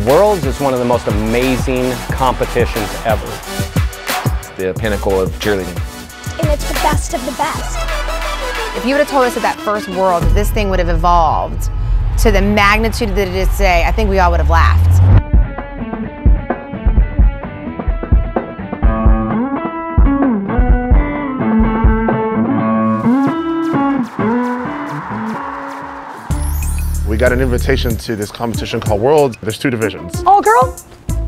Worlds is one of the most amazing competitions ever. It's the pinnacle of cheerleading. And it's the best of the best. If you would have told us at that first World that this thing would have evolved to the magnitude that it is today, I think we all would have laughed. We got an invitation to this competition called Worlds. There's 2 divisions. All girl,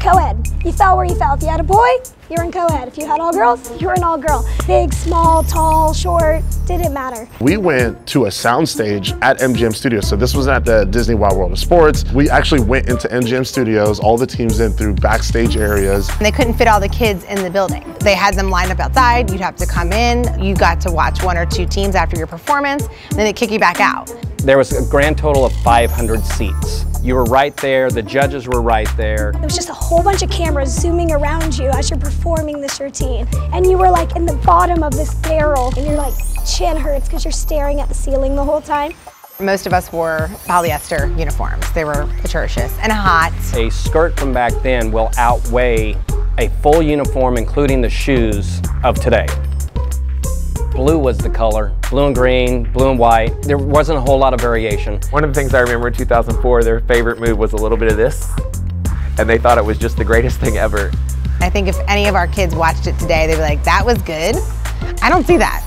co-ed. You fell where you fell. If you had a boy, you're in co-ed. If you had all girls, you're in all girl. Big, small, tall, short, didn't matter. We went to a soundstage at MGM Studios. So this was at the Disney Wide World of Sports. We actually went into MGM Studios, all the teams in through backstage areas. And they couldn't fit all the kids in the building. They had them lined up outside. You'd have to come in. You got to watch 1 or 2 teams after your performance, and then they'd kick you back out. There was a grand total of 500 seats. You were right there, the judges were right there. It was just a whole bunch of cameras zooming around you as you're performing this routine. And you were like in the bottom of this barrel, and your like chin hurts because you're staring at the ceiling the whole time. Most of us wore polyester uniforms. They were atrocious and hot. A skirt from back then will outweigh a full uniform, including the shoes, of today. Blue was the color, blue and green, blue and white. There wasn't a whole lot of variation. One of the things I remember in 2004, their favorite move was a little bit of this, and they thought it was just the greatest thing ever. I think if any of our kids watched it today, they'd be like, that was good. I don't see that.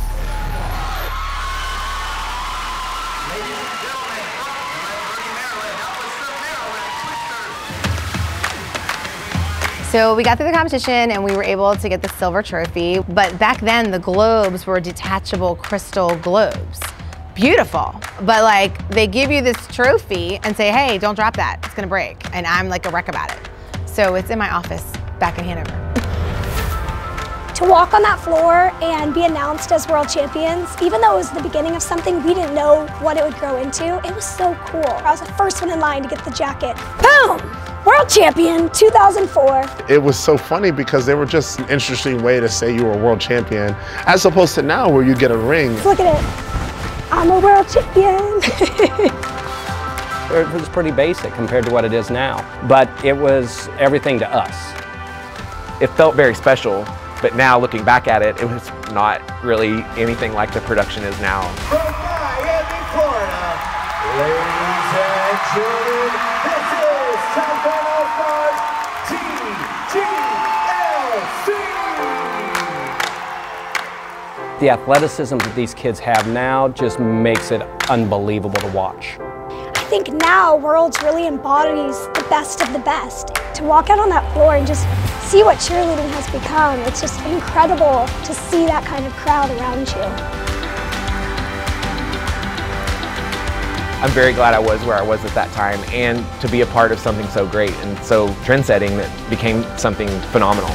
So we got through the competition and we were able to get the silver trophy, but back then the globes were detachable crystal globes. Beautiful, but like they give you this trophy and say, hey, don't drop that, it's gonna break. And I'm like a wreck about it. So it's in my office back in Hanover. To walk on that floor and be announced as world champions, even though it was the beginning of something we didn't know what it would grow into, it was so cool. I was the first one in line to get the jacket. Boom! World champion 2004. It was so funny because they were just an interesting way to say you were a world champion, as opposed to now where you get a ring. Look at it. I'm a world champion. It was pretty basic compared to what it is now, but it was everything to us. It felt very special, but now looking back at it, it was not really anything like the production is now. From Miami, Florida, ladies and gentlemen, this is Top Gun All-Stars TGLC. The athleticism that these kids have now just makes it unbelievable to watch. I think now Worlds really embodies the best of the best. To walk out on that floor and just see what cheerleading has become, it's just incredible to see that kind of crowd around you. I'm very glad I was where I was at that time, and to be a part of something so great and so trend-setting that became something phenomenal.